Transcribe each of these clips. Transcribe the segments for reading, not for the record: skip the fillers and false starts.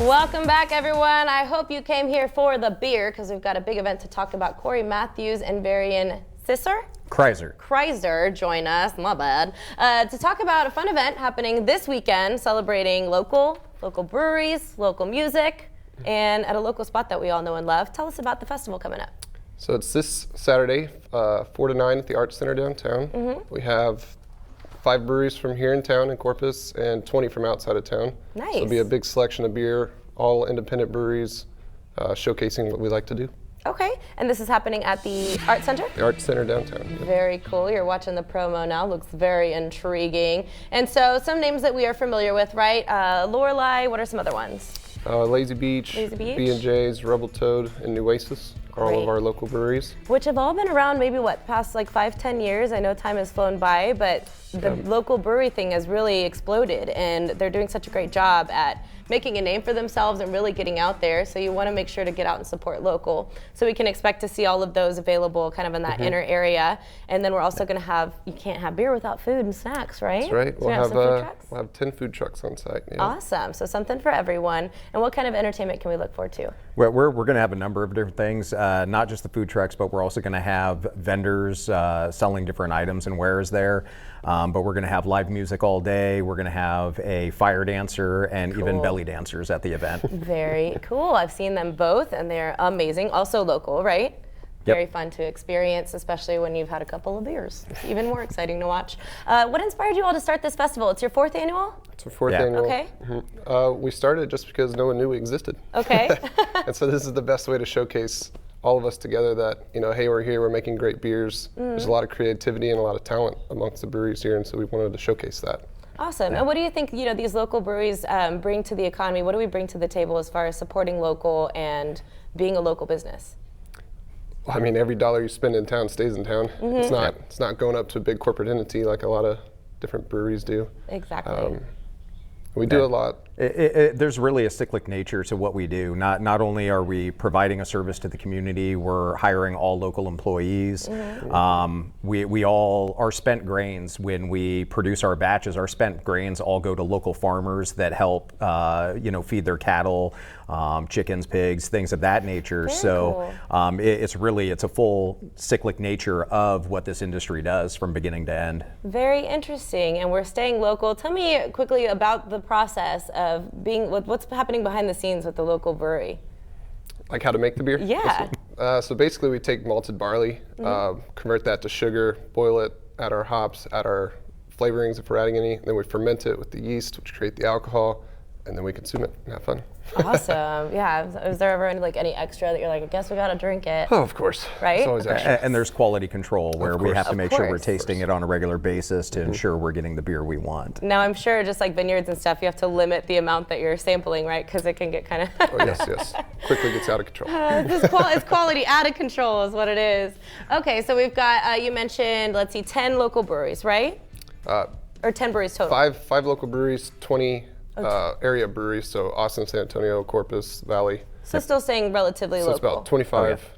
Welcome back, everyone. I hope you came here for the beer because we've got a big event to talk about. Corey Matthews and Varian Kreiser join us, my bad, to talk about a fun event happening this weekend celebrating local breweries, local music, and at a local spot that we all know and love. Tell us about the festival coming up. So it's this Saturday, 4 to 9 at the Arts Center downtown. We have 5 breweries from here in town in Corpus and 20 from outside of town. Nice. So it'll be a big selection of beer, all independent breweries, showcasing what we like to do. Okay, and this is happening at the Arts Center? The Arts Center downtown. Yeah. Very cool. You're watching the promo now. Looks very intriguing. And so some names that we are familiar with, right? Lorelei, what are some other ones? Lazy Beach, B&J's, Rebel Toad, and Nueces are all of our local breweries. Which have all been around maybe, past like 5-10 years? I know time has flown by, but the local brewery thing has really exploded, and they're doing such a great job at making a name for themselves and really getting out there. So you want to make sure to get out and support local. So we can expect to see all of those available kind of in that inner area. And then we're also going to have, you can't have beer without food and snacks, right? That's right. So we'll have 10 food trucks on site. Yeah. Awesome. So something for everyone. And what kind of entertainment can we look forward to? Well, we're going to have a number of different things, not just the food trucks, but we're also going to have vendors selling different items and wares there. But we're going to have live music all day. We're going to have a fire dancer and even belly dancers at the event. Very cool. I've seen them both and they're amazing. Also local, right? Yep. Very fun to experience, especially when you've had a couple of beers. It's even more exciting to watch. What inspired you all to start this festival? It's your 4th annual? It's our 4th annual. Okay. We started just because no one knew we existed. Okay. And so this is the best way to showcase all of us together that, hey, we're here, we're making great beers. There's a lot of creativity and a lot of talent amongst the breweries here, and so we wanted to showcase that. Awesome. And what do you think, these local breweries bring to the economy? What do we bring to the table as far as supporting local and being a local business? Well, I mean, every dollar you spend in town stays in town. It's not going up to a big corporate entity like a lot of different breweries do. Exactly. We do a lot. There's really a cyclic nature to what we do. Not only are we providing a service to the community, we're hiring all local employees. We all, our spent grains, when we produce our batches, our spent grains all go to local farmers that help, feed their cattle, chickens, pigs, things of that nature. Very cool. It's a full cyclic nature of what this industry does from beginning to end. Very interesting, and we're staying local. Tell me quickly about the process of what's happening behind the scenes with the local brewery. Like how to make the beer? Yeah. So basically we take malted barley, convert that to sugar, boil it, add our hops, add our flavorings if we're adding any, then we ferment it with the yeast, which create the alcohol, and then we consume it and have fun. Awesome. Yeah. Is there ever any extra that you're like, I guess we got to drink it? Oh, of course. Right? It's always extra. And there's quality control where we have to make sure we're tasting Of it on a regular basis to ensure we're getting the beer we want. Now, I'm sure just like vineyards and stuff, you have to limit the amount that you're sampling, right? Because it can get kind of... Oh, yes. Quickly gets out of control. It's quality out of control is what it is. Okay, so we've got, you mentioned, 10 local breweries, right? Or 10 breweries total? Five local breweries, 20 area breweries, so Austin, San Antonio, Corpus, Valley. So still staying relatively local. So it's about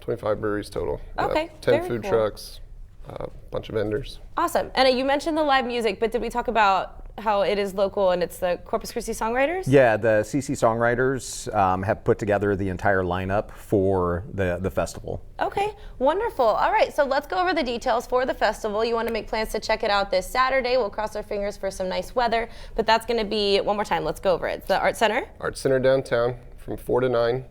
25 breweries total. Okay, 10 very food cool. trucks, a bunch of vendors. Awesome. And you mentioned the live music, but did we talk about how it is local and it's the Corpus Christi Songwriters? Yeah, the CC Songwriters have put together the entire lineup for the festival. Okay, wonderful. All right, so let's go over the details for the festival. You want to make plans to check it out this Saturday. We'll cross our fingers for some nice weather, but that's going to be, one more time, let's go over it. It's the Arts Center? Arts Center downtown from 4 to 9.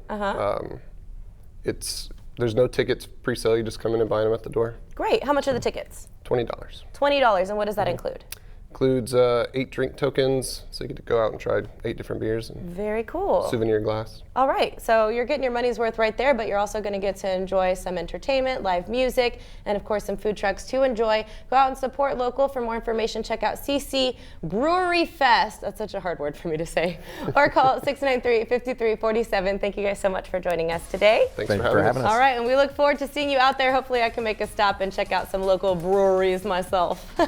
There's no tickets pre-sale. You just come in and buy them at the door. Great. How much are the tickets? $20. $20, and what does that include? Includes 8 drink tokens, so you get to go out and try 8 different beers and Very cool. souvenir glass. All right, so you're getting your money's worth right there, but you're also going to get to enjoy some entertainment, live music, and of course some food trucks to enjoy. Go out and support local. For more information, check out CC Brewery Fest. That's such a hard word for me to say. Or call 693-5347. Thank you guys so much for joining us today. Thanks for having us. All right, and we look forward to seeing you out there. Hopefully I can make a stop and check out some local breweries myself. All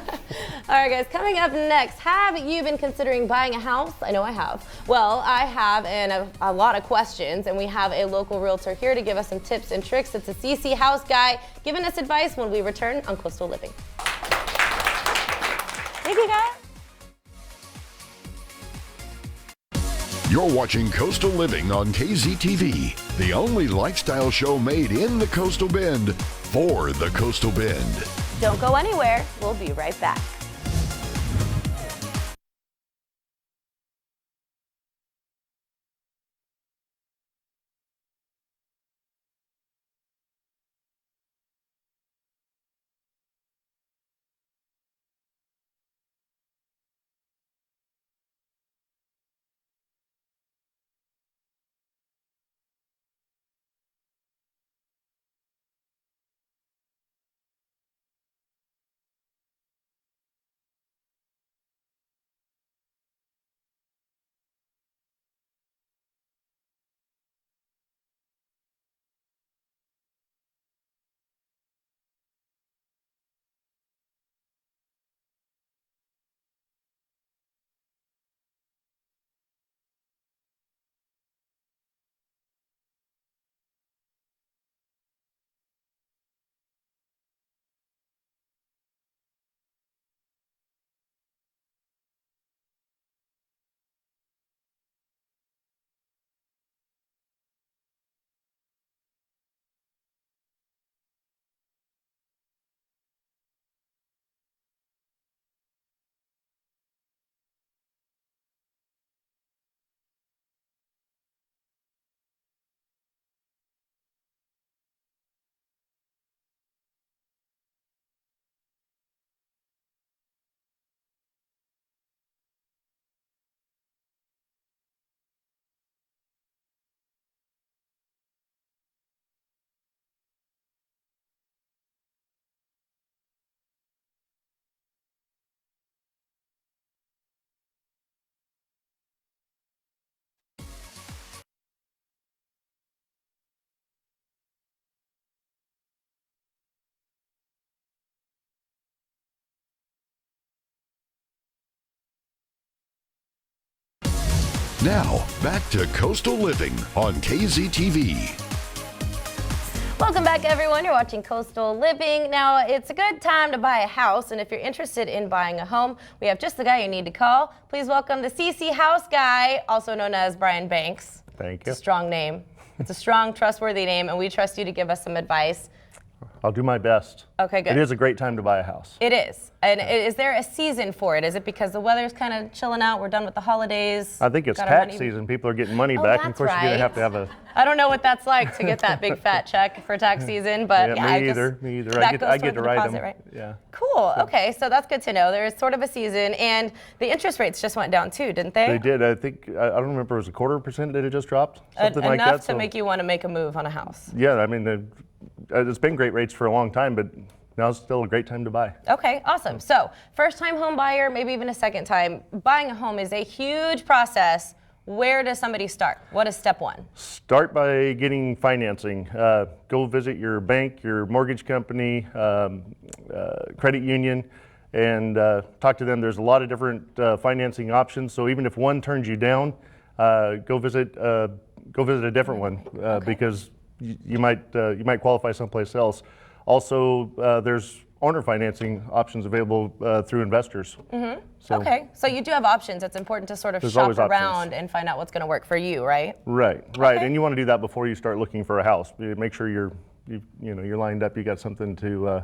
right, guys, coming up next, have you been considering buying a house? I know I have. Well, I have, and a lot of questions, and we have a local realtor here to give us some tips and tricks. It's a CC House Guy giving us advice when we return on Coastal Living. Thank you, guys. You're watching Coastal Living on KZTV, the only lifestyle show made in the Coastal Bend for the Coastal Bend. Don't go anywhere. We'll be right back. Now, back to Coastal Living on KZTV. Welcome back, everyone. You're watching Coastal Living. Now, it's a good time to buy a house, and if you're interested in buying a home, we have just the guy you need to call. Please welcome the CC House Guy, also known as Brian Banks. Thank It's you. a strong name. It's a strong, trustworthy name, and we trust you to give us some advice. I'll do my best. Okay, good. It is a great time to buy a house. It is. And is there a season for it? Is it because the weather's kind of chilling out? We're done with the holidays. I think it's got our tax money- season. People are getting money Oh, back, and of that's course you're gonna right. have to have a. I don't know what that's like to get that big fat check for tax season, but Yeah, I me guess either. Me either. that I goes get toward to the write deposit, them. right? Yeah. Cool. Okay, so that's good to know. There is sort of a season, and the interest rates just went down too, didn't they? They did. I think I don't remember. It was 1/4% that it just dropped. Something like Enough that. to So, make you want to make a move on a house. yeah, I mean, it's been great rates for a long time, but now's still a great time to buy. Okay, awesome. So, first time home buyer, maybe even a second time, buying a home is a huge process. Where does somebody start? What is step one? Start by getting financing. Go visit your bank, your mortgage company, credit union, and talk to them. There's a lot of different financing options. So even if one turns you down, go visit a different one because you might qualify someplace else. Also, there's owner financing options available through investors. So, Okay, so you do have options. It's important to sort of There's shop always options. around and find out what's going to work for you, right? Right, and you want to do that before you start looking for a house. Make sure you're lined up. You got something to,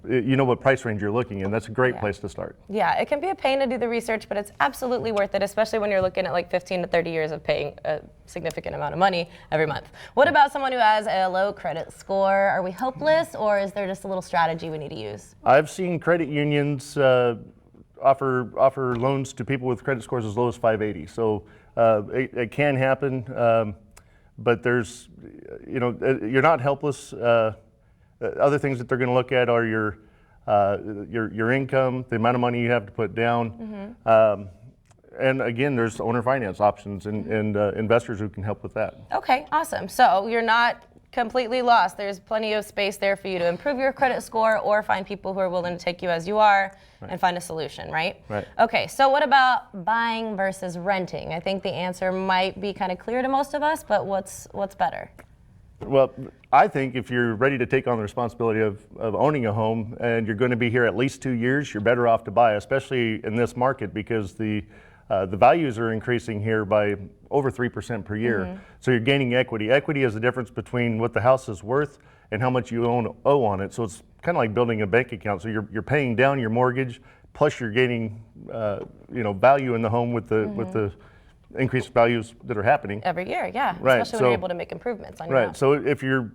you know what price range you're looking in. That's a great place to start. Yeah, it can be a pain to do the research, but it's absolutely worth it, especially when you're looking at like 15 to 30 years of paying a significant amount of money every month. What about someone who has a low credit score? Are we hopeless, or is there just a little strategy we need to use? I've seen credit unions offer loans to people with credit scores as low as 580. So it can happen, but there's, you're not helpless. Other things that they're going to look at are your income, the amount of money you have to put down, and again, there's owner finance options and investors who can help with that. Okay, awesome. So you're not completely lost. There's plenty of space there for you to improve your credit score or find people who are willing to take you as you are and find a solution, right? Right. Okay, so what about buying versus renting? I think the answer might be kind of clear to most of us, but what's better? Well, I think if you're ready to take on the responsibility of owning a home and you're going to be here at least 2 years, you're better off to buy, especially in this market because the The values are increasing here by over 3% per year. So you're gaining equity. Equity is the difference between what the house is worth and how much you owe on it. So it's kind of like building a bank account. So you're paying down your mortgage, plus you're gaining value in the home with the increased values that are happening Every year, yeah. Right, Especially when so- you're able to make improvements on your Right. house. So if you're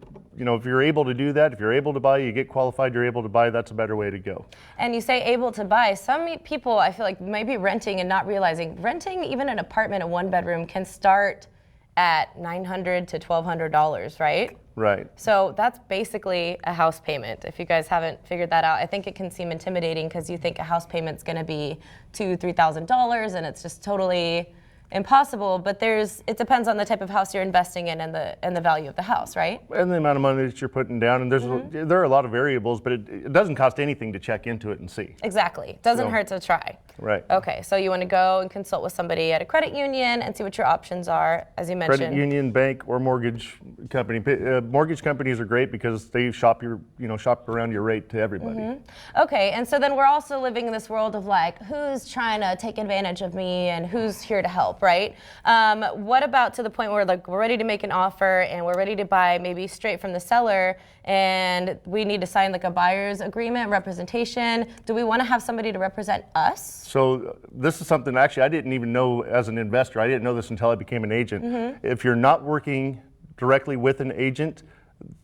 able to do that, if you're able to buy, you get qualified, you're able to buy, that's a better way to go. And you say able to buy. Some people, I feel like, maybe renting and not realizing renting even an apartment, a one bedroom, can start at $900 to $1,200, right? Right. So that's basically a house payment. If you guys haven't figured that out, I think it can seem intimidating because you think a house payment's going to be $2,000, $3,000, and it's just totally impossible. But it depends on the type of house you're investing in and the value of the house, right? And the amount of money that you're putting down, and there are a lot of variables, but it doesn't cost anything to check into it and see. Exactly. Doesn't So- hurt to try. Right. Okay, so you want to go and consult with somebody at a credit union and see what your options are, as you mentioned. Credit union, bank, or mortgage company. Mortgage companies are great because they shop around your rate to everybody. Okay, and so then we're also living in this world of like, who's trying to take advantage of me and who's here to help, right? What about to the point where like we're ready to make an offer and we're ready to buy maybe straight from the seller and we need to sign like a buyer's agreement, representation? Do we want to have somebody to represent us? So this is something actually I didn't even know as an investor. I didn't know this until I became an agent. If you're not working directly with an agent,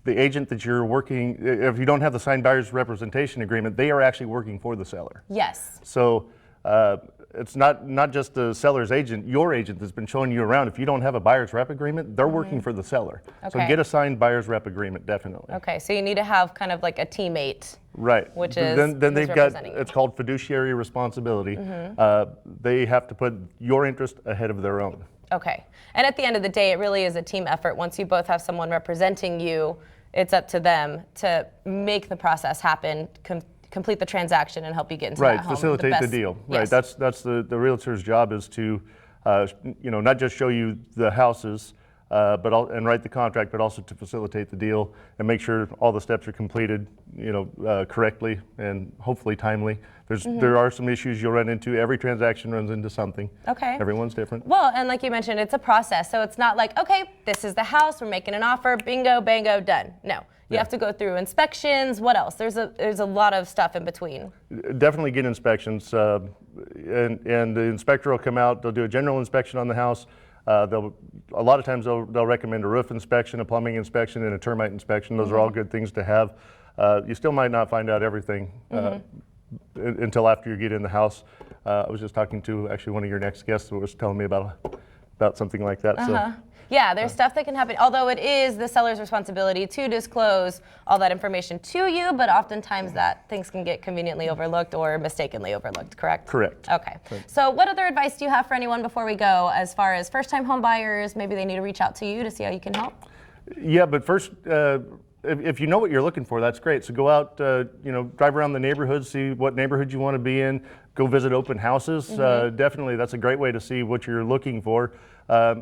the agent that you're working, if you don't have the signed buyer's representation agreement, they are actually working for the seller. Yes. So it's not just the seller's agent, your agent that's been showing you around. If you don't have a buyer's rep agreement, they're working for the seller. So Okay. get a signed buyer's rep agreement, definitely. Okay, so you need to have kind of like a teammate. Right. Which is then who's they've got, representing you. it's called fiduciary responsibility. They have to put your interest ahead of their own. Okay. And at the end of the day, it really is a team effort. Once you both have someone representing you, it's up to them to make the process happen, complete the transaction, and help you get into Right, that home. facilitate the best- deal. Yes. Right, that's the realtor's job is to, not just show you the houses, and write the contract, but also to facilitate the deal and make sure all the steps are completed, correctly and hopefully timely. There are some issues you'll run into. Every transaction runs into something. Okay. Everyone's different. Well, and like you mentioned, it's a process. So it's not like, okay, this is the house, we're making an offer, bingo, bango, done. No. You have to go through inspections. What else? There's a lot of stuff in between. Definitely get inspections, and the inspector will come out. They'll do a general inspection on the house. A lot of times they'll recommend a roof inspection, a plumbing inspection, and a termite inspection. Those are all good things to have. You still might not find out everything until after you get in the house. I was just talking to actually one of your next guests who was telling me about something like that. So. Yeah, there's stuff that can happen, although it is the seller's responsibility to disclose all that information to you, but oftentimes that things can get conveniently overlooked or mistakenly overlooked, correct? Correct. Okay. So what other advice do you have for anyone before we go as far as first-time home buyers? Maybe they need to reach out to you to see how you can help? Yeah, but first, if you know what you're looking for, that's great. So go out, drive around the neighborhood, see what neighborhood you want to be in. Go visit open houses. Definitely, that's a great way to see what you're looking for.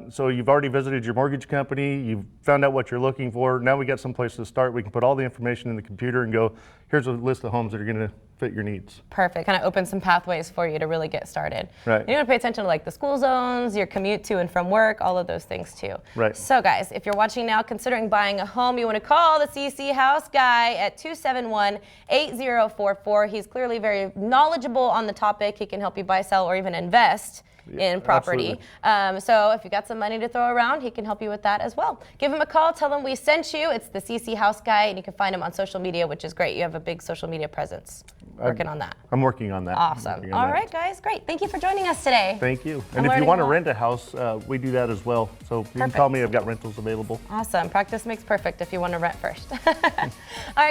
So you've already visited your mortgage company. You've found out what you're looking for. Now we got some place to start. We can put all the information in the computer and go, here's a list of homes that are going to fit your needs. Perfect. Kind of open some pathways for you to really get started. Right. You want to pay attention to like the school zones, your commute to and from work, all of those things too. Right. So guys, if you're watching now considering buying a home, you want to call the CC House Guy at 271-8044. He's clearly very knowledgeable on the topic. He can help you buy, sell, or even invest in property. So if you got some money to throw around, he can help you with that as well. Give him a call, tell him we sent you. It's the CC House Guy, and you can find him on social media, which is great. You have a big social media presence. Working on that. I'm working on that. Awesome. All right, guys, great. Thank you for joining us today. Thank you. I'm And if you learning want a to lot. rent a house, we do that as well. So you can call me. I've got rentals available. Awesome. Practice makes perfect if you want to rent first. All right.